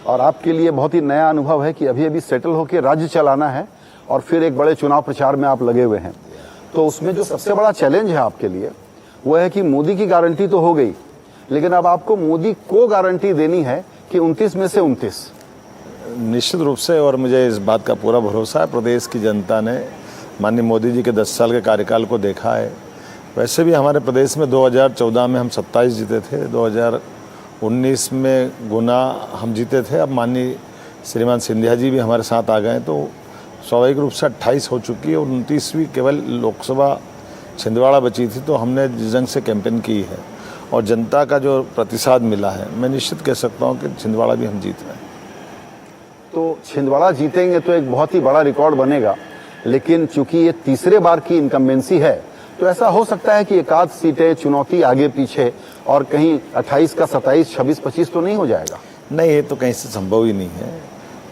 और आपके लिए बहुत ही नया अनुभव है कि अभी अभी सेटल होकर राज्य चलाना है और फिर एक बड़े चुनाव प्रचार में आप लगे हुए हैं। तो उसमें जो सबसे बड़ा चैलेंज है आपके लिए वो है कि मोदी की गारंटी तो हो गई, लेकिन अब आपको मोदी को गारंटी देनी है कि 29 में से 29। निश्चित रूप से, और मुझे इस बात का पूरा भरोसा है, प्रदेश की जनता ने माननीय मोदी जी के 10 साल के कार्यकाल को देखा है। वैसे भी हमारे प्रदेश में 2014 में हम 27 जीते थे, 2019 में गुना हम जीते थे। अब माननीय श्रीमान सिंधिया जी भी हमारे साथ आ गए, तो स्वाभाविक रूप से 28 हो चुकी है और 29वीं केवल लोकसभा छिंदवाड़ा बची थी। तो हमने जिस ढंग से कैंपेन की है और जनता का जो प्रतिसाद मिला है, मैं निश्चित कह सकता हूँ कि छिंदवाड़ा भी हम जीत रहे हैं। तो छिंदवाड़ा जीतेंगे तो एक बहुत ही बड़ा रिकॉर्ड बनेगा, लेकिन चूंकि ये तीसरे बार की इनकम्बेंसी है तो ऐसा हो सकता है कि एक आध सीटें चुनौती आगे पीछे और कहीं 28 का 27, 26, 25 तो नहीं हो जाएगा। नहीं, ये तो कहीं से संभव ही नहीं है।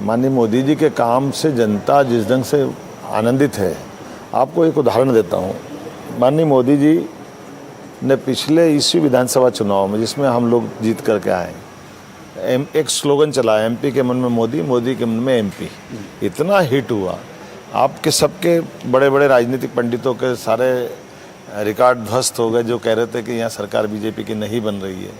माननीय मोदी जी के काम से जनता जिस ढंग से आनंदित है, आपको एक उदाहरण देता हूँ। माननीय मोदी जी ने पिछले इसी विधानसभा चुनाव में, जिसमें हम लोग जीत करके आए, एक स्लोगन चला, एमपी के मन में मोदी, मोदी के मन में एमपी। इतना हिट हुआ, आपके सबके बड़े बड़े राजनीतिक पंडितों के सारे रिकॉर्ड ध्वस्त हो गए जो कह रहे थे कि यहाँ सरकार बीजेपी की नहीं बन रही है।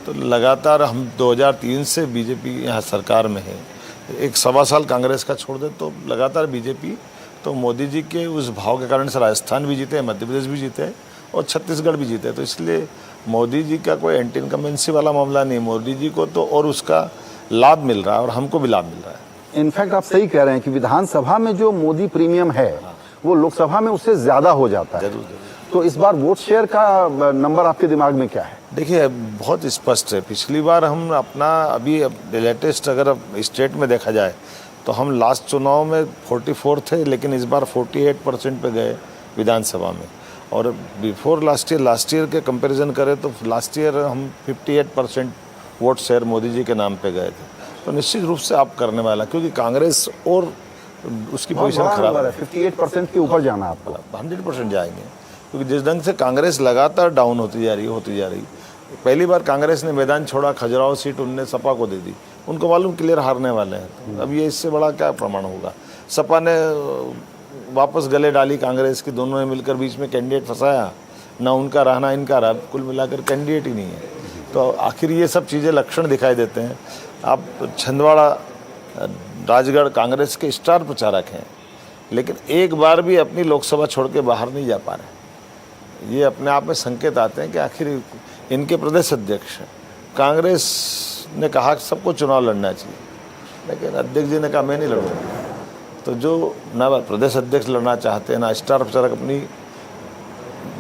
तो लगातार हम 2003 से बीजेपी यहाँ सरकार में है, एक सवा साल कांग्रेस का छोड़ दे तो लगातार बीजेपी। तो मोदी जी के उस भाव के कारण से राजस्थान भी जीते, मध्य प्रदेश भी जीते और छत्तीसगढ़ भी जीते। तो इसलिए मोदी जी का कोई एंटी इनकम्बेंसी वाला मामला नहीं, मोदी जी को तो और उसका लाभ मिल रहा है और हमको भी लाभ मिल रहा है। इनफैक्ट आप सही कह रहे हैं कि विधानसभा में जो मोदी प्रीमियम है वो लोकसभा में उससे ज्यादा हो जाता है। जरूर। तो इस बार वोट शेयर का नंबर आपके दिमाग में क्या है? देखिए, बहुत स्पष्ट है। पिछली बार हम अपना अभी लेटेस्ट अगर स्टेट में देखा जाए तो हम लास्ट चुनाव में 44 थे, लेकिन इस बार 48% पे गए विधानसभा में। और बिफोर लास्ट ईयर के कंपैरिजन करें तो लास्ट ईयर हम 58% वोट शेयर मोदी जी के नाम पे गए थे। तो निश्चित रूप से आप करने वाला, क्योंकि कांग्रेस और उसकी पोजीशन खराब है। 58% के ऊपर जाना आपको। 100% जाएंगे, क्योंकि जिस ढंग से कांग्रेस लगातार डाउन होती जा रही। पहली बार कांग्रेस ने मैदान छोड़ा, खजुराहो सीट उनने सपा को दे दी, उनको मालूम क्लियर हारने वाले हैं। तो अब ये इससे बड़ा क्या प्रमाण होगा? सपा ने वापस गले डाली कांग्रेस की, दोनों ने मिलकर बीच में कैंडिडेट फंसाया, ना उनका रहा ना इनका रहा, कुल मिलाकर कैंडिडेट ही नहीं है। तो आखिर ये सब चीज़ें लक्षण दिखाई देते हैं। आप छिंदवाड़ा राजगढ़ कांग्रेस के स्टार प्रचारक हैं, लेकिन एक बार भी अपनी लोकसभा छोड़ के बाहर नहीं जा पा रहे। ये अपने आप में संकेत आते हैं कि आखिर इनके प्रदेश अध्यक्ष कांग्रेस ने कहा कि सबको चुनाव लड़ना चाहिए, लेकिन अध्यक्ष जी ने कहा मैं नहीं लड़ूंगा। तो जो ना प्रदेश अध्यक्ष लड़ना चाहते हैं, ना स्टार प्रचारक अपनी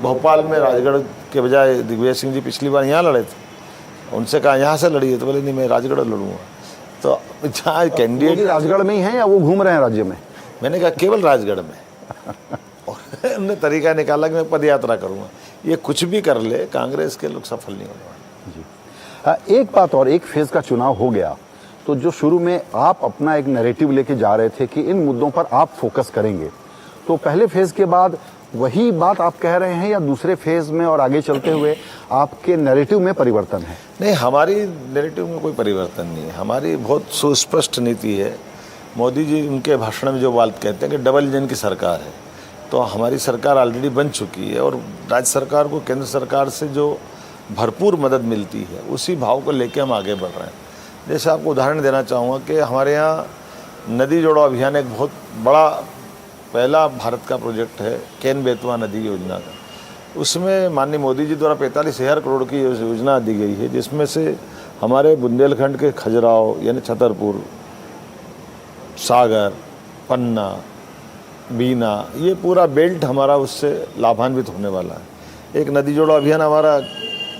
भोपाल में राजगढ़ के बजाय दिग्विजय सिंह जी पिछली बार यहाँ लड़े थे, उनसे कहा यहाँ से लड़िए, तो बोले नहीं मैं राजगढ़ लड़ूंगा। तो जहाँ कैंडिडेट राजगढ़ में ही है या वो घूम रहे हैं राज्य में? मैंने कहा केवल राजगढ़ में। और उन्होंने तरीका निकाला कि मैं पद यात्रा करूँगा। ये कुछ भी कर ले, कांग्रेस के लोग सफल नहीं होने वाले। एक बात और, एक फेज का चुनाव हो गया तो जो शुरू में आप अपना एक नैरेटिव लेके जा रहे थे कि इन मुद्दों पर आप फोकस करेंगे, तो पहले फेज के बाद वही बात आप कह रहे हैं या दूसरे फेज में और आगे चलते हुए आपके नैरेटिव में परिवर्तन है? नहीं, हमारी नैरेटिव में कोई परिवर्तन नहीं है। हमारी बहुत सुस्पष्ट नीति है। मोदी जी उनके भाषण में जो बात कहते हैं कि डबल इंजन की सरकार है, तो हमारी सरकार ऑलरेडी बन चुकी है और राज्य सरकार को केंद्र सरकार से जो भरपूर मदद मिलती है उसी भाव को लेके हम आगे बढ़ रहे हैं। जैसे आपको उदाहरण देना चाहूँगा कि हमारे यहाँ नदी जोड़ो अभियान एक बहुत बड़ा पहला भारत का प्रोजेक्ट है, केन बेतवा नदी योजना का। उसमें माननीय मोदी जी द्वारा 45,000 करोड़ की योजना दी गई है, जिसमें से हमारे बुंदेलखंड के खजुराहो यानी छतरपुर, सागर, पन्ना, बीना, ये पूरा बेल्ट हमारा उससे लाभान्वित होने वाला है। एक नदी जोड़ो अभियान हमारा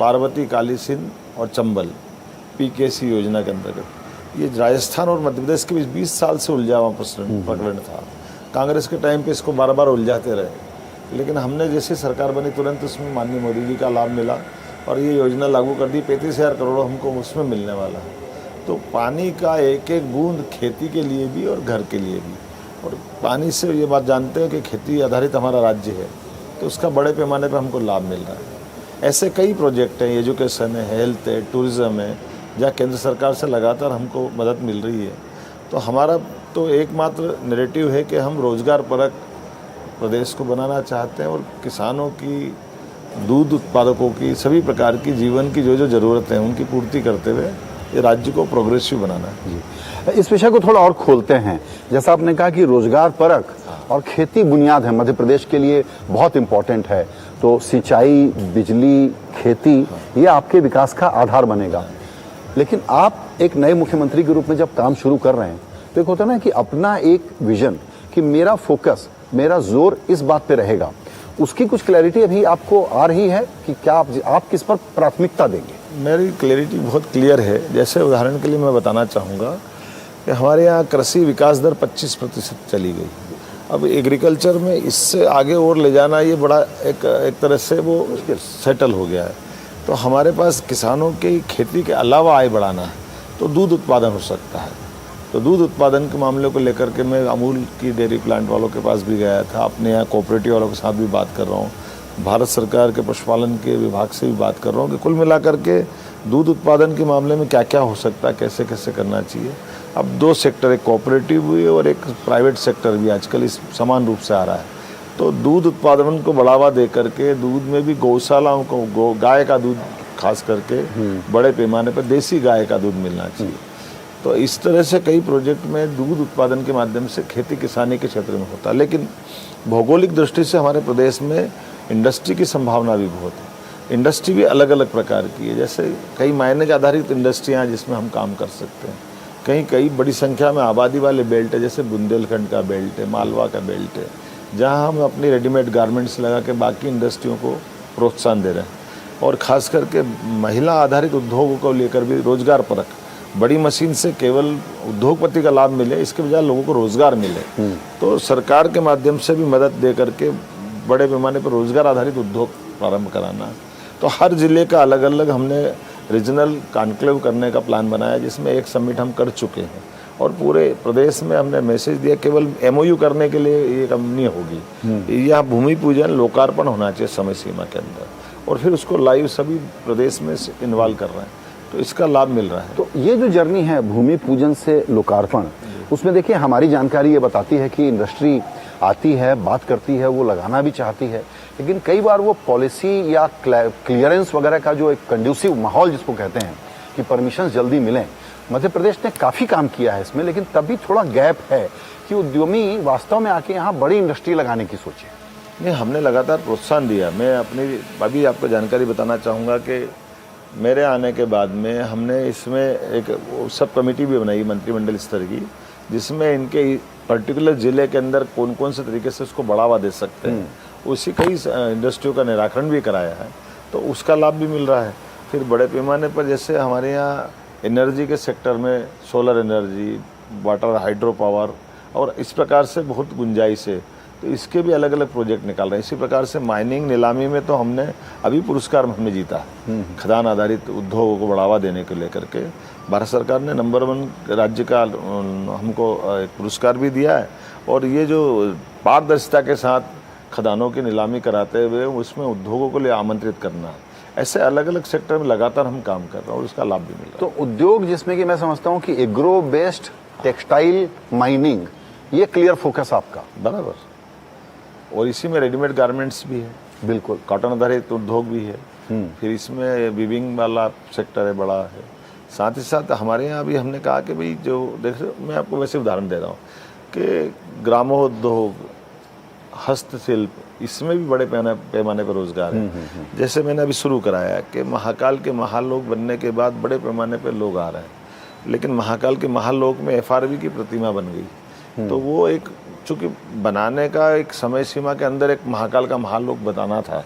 पार्वती, काली सिंध और चंबल पीकेसी योजना के अंतर्गत। ये राजस्थान और मध्य प्रदेश के बीच 20 साल से उलझा हुआ प्रकरण था। कांग्रेस के टाइम पे इसको बार बार उलझाते रहे, लेकिन हमने जैसे सरकार बनी तुरंत उसमें माननीय मोदी जी का लाभ मिला और ये योजना लागू कर दी। 35,000 करोड़ हमको उसमें मिलने वाला है। तो पानी का एक एक बूंद खेती के लिए भी और घर के लिए भी, और पानी से ये बात जानते हैं कि खेती आधारित हमारा राज्य है, तो उसका बड़े पैमाने पर हमको लाभ मिल रहा है। ऐसे कई प्रोजेक्ट हैं, एजुकेशन है, हेल्थ है, टूरिज़्म है, जहाँ केंद्र सरकार से लगातार हमको मदद मिल रही है। तो हमारा तो एकमात्र नैरेटिव है कि हम रोजगार परक प्रदेश को बनाना चाहते हैं और किसानों की, दूध उत्पादकों की, सभी प्रकार की जीवन की जो जो ज़रूरतें हैं उनकी पूर्ति करते हुए ये राज्य को प्रोग्रेसिव बनाना है। जी, इस विषय को थोड़ा और खोलते हैं। जैसा आपने कहा कि रोजगार परक और खेती बुनियाद है, मध्य प्रदेश के लिए बहुत इंपॉर्टेंट है। तो सिंचाई, बिजली, खेती ये आपके विकास का आधार बनेगा। लेकिन आप एक नए मुख्यमंत्री के रूप में जब काम शुरू कर रहे हैं तो एक होता है ना कि अपना एक विजन, कि मेरा फोकस, मेरा जोर इस बात पे रहेगा, उसकी कुछ क्लैरिटी अभी आपको आ रही है कि क्या आप किस पर प्राथमिकता देंगे? मेरी क्लैरिटी बहुत क्लियर है। जैसे उदाहरण के लिए मैं बताना चाहूँगा कि हमारे यहाँ कृषि विकास दर 25% चली गई। अब एग्रीकल्चर में इससे आगे और ले जाना ये बड़ा एक तरह से वो सेटल हो गया है। तो हमारे पास किसानों की खेती के अलावा आय बढ़ाना है तो दूध उत्पादन हो सकता है। तो दूध उत्पादन के मामले को लेकर के मैं अमूल की डेयरी प्लांट वालों के पास भी गया था, अपने यहाँ कोऑपरेटिव वालों के साथ भी बात कर रहा हूँ, भारत सरकार के पशुपालन के विभाग से भी बात कर रहा हूँ कि कुल मिलाकर के दूध उत्पादन के मामले में क्या क्या हो सकता है, कैसे कैसे करना चाहिए। अब 2 सेक्टर, एक कोऑपरेटिव भी और एक प्राइवेट सेक्टर भी आजकल इस समान रूप से आ रहा है। तो दूध उत्पादन को बढ़ावा दे करके दूध में भी गौशालाओं को गाय का दूध खास करके बड़े पैमाने पर देसी गाय का दूध मिलना चाहिए। तो इस तरह से कई प्रोजेक्ट में दूध उत्पादन के माध्यम से खेती किसानी के क्षेत्र में होता है। लेकिन भौगोलिक दृष्टि से हमारे प्रदेश में इंडस्ट्री की संभावना भी बहुत है। इंडस्ट्री भी अलग अलग प्रकार की है। जैसे कई माइनेज आधारित इंडस्ट्रियाँ हैं जिसमें हम काम कर सकते हैं। कई बड़ी संख्या में आबादी वाले बेल्ट है, जैसे बुंदेलखंड का बेल्ट है, मालवा का बेल्ट है, जहाँ हम अपनी रेडीमेड गारमेंट्स लगा के बाकी इंडस्ट्रियों को प्रोत्साहन दे रहे हैं। और ख़ास करके महिला आधारित उद्योगों को लेकर भी रोजगार परक, बड़ी मशीन से केवल उद्योगपति का लाभ मिले, इसके बजाय लोगों को रोजगार मिले। तो सरकार के माध्यम से भी मदद दे करके बड़े पैमाने पर रोजगार आधारित उद्योग प्रारंभ कराना। तो हर जिले का अलग अलग हमने रीजनल कॉन्क्लेव करने का प्लान बनाया, जिसमें एक समिट हम कर चुके हैं और पूरे प्रदेश में हमने मैसेज दिया केवल MOU करने के लिए ये काम नहीं होगी। यहाँ भूमि पूजन, लोकार्पण होना चाहिए समय सीमा के अंदर और फिर उसको लाइव सभी प्रदेश में इन्वॉल्व कर रहे हैं। तो इसका लाभ मिल रहा है। तो ये जो जर्नी है भूमि पूजन से लोकार्पण, उसमें देखिए हमारी जानकारी ये बताती है कि इंडस्ट्री आती है, बात करती है, वो लगाना भी चाहती है, लेकिन कई बार वो पॉलिसी या क्लियरेंस वगैरह का जो एक कंड्यूसिव माहौल जिसको कहते हैं कि परमिशन जल्दी मिलें, मध्य प्रदेश ने काफ़ी काम किया है इसमें, लेकिन तभी थोड़ा गैप है कि उद्यमी वास्तव में आके यहाँ बड़ी इंडस्ट्री लगाने की सोचे। नहीं, हमने लगातार प्रोत्साहन दिया। मैं अपनी अभी आपको जानकारी बताना चाहूँगा कि मेरे आने के बाद में हमने इसमें एक सब कमेटी भी बनाई मंत्रिमंडल स्तर की, जिसमें इनके पर्टिकुलर ज़िले के अंदर कौन कौन से तरीके से उसको बढ़ावा दे सकते हैं, उसी कई इंडस्ट्रियों का निराकरण भी कराया है। तो उसका लाभ भी मिल रहा है। फिर बड़े पैमाने पर जैसे हमारे यहाँ एनर्जी के सेक्टर में solar energy, water, hydro power और इस प्रकार से बहुत गुंजाइश है। तो इसके भी अलग अलग प्रोजेक्ट निकाल रहे हैं। इसी प्रकार से माइनिंग नीलामी में तो हमने अभी पुरस्कार हमने जीता, खदान आधारित उद्योगों को बढ़ावा देने को लेकर के भारत सरकार ने नंबर 1 राज्य का हमको एक पुरस्कार भी दिया है। और ये जो पारदर्शिता के साथ खदानों की नीलामी कराते हुए उसमें उद्योगों को ले आमंत्रित करना है, ऐसे अलग अलग सेक्टर में लगातार हम काम कर रहे हैं और उसका लाभ भी मिल रहा है। तो उद्योग जिसमें कि मैं समझता हूँ कि एग्रो बेस्ड टेक्सटाइल माइनिंग, ये क्लियर फोकस आपका। बराबर। और इसी में रेडीमेड गारमेंट्स भी है, बिल्कुल, कॉटन आधारित उद्योग भी है, फिर इसमें वीविंग वाला सेक्टर है, बड़ा है। साथ ही साथ हमारे यहाँ भी हमने कहा कि भाई जो देखो, मैं आपको वैसे उदाहरण दे रहा हूँ कि ग्रामोद्योग, हस्तशिल्प, इसमें भी बड़े पैमाने पर रोजगार है। जैसे मैंने अभी शुरू कराया कि महाकाल के महालोक बनने के बाद बड़े पैमाने पर लोग आ रहे हैं, लेकिन महाकाल के महालोक में FRB की प्रतिमा बन गई। तो वो एक चूँकि बनाने का एक समय सीमा के अंदर एक महाकाल का महालोक बताना था,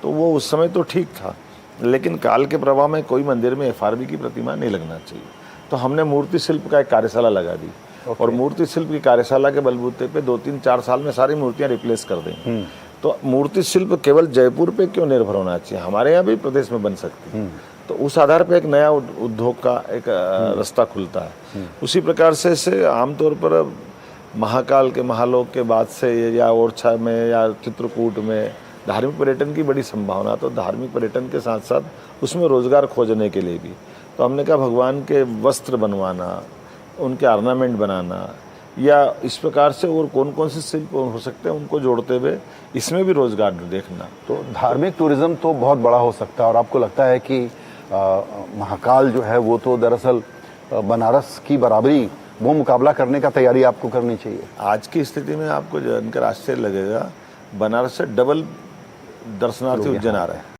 तो वो उस समय तो ठीक था, लेकिन काल के प्रभाव में कोई मंदिर में FRB की प्रतिमा नहीं लगना चाहिए। तो हमने मूर्ति शिल्प का एक कार्यशाला लगा दी और मूर्ति शिल्प की कार्यशाला के बलबूते पे 2-3-4 साल में सारी मूर्तियां रिप्लेस कर देंगे। तो मूर्ति शिल्प केवल जयपुर पे क्यों निर्भर होना चाहिए, हमारे यहाँ भी प्रदेश में बन सकती है। तो उस आधार पे एक नया उद्योग का एक रास्ता खुलता है। उसी प्रकार से आमतौर पर महाकाल के महालोक के बाद से या ओरछा में या चित्रकूट में धार्मिक पर्यटन की बड़ी संभावना, तो धार्मिक पर्यटन के साथ साथ उसमें रोजगार खोजने के लिए भी तो हमने कहा भगवान के वस्त्र बनवाना, उनके ऑर्नामेंट बनाना, या इस प्रकार से और कौन कौन से शिल्प हो सकते हैं उनको जोड़ते हुए इसमें भी रोजगार देखना। तो धार्मिक टूरिज्म तो बहुत बड़ा हो सकता है, और आपको लगता है कि महाकाल जो है वो तो दरअसल बनारस की बराबरी, वो मुकाबला करने का तैयारी आपको करनी चाहिए। आज की स्थिति में आपको जानकर आश्चर्य लगेगा, बनारस से डबल दर्शनार्थी उज्जैन आ रहे हैं।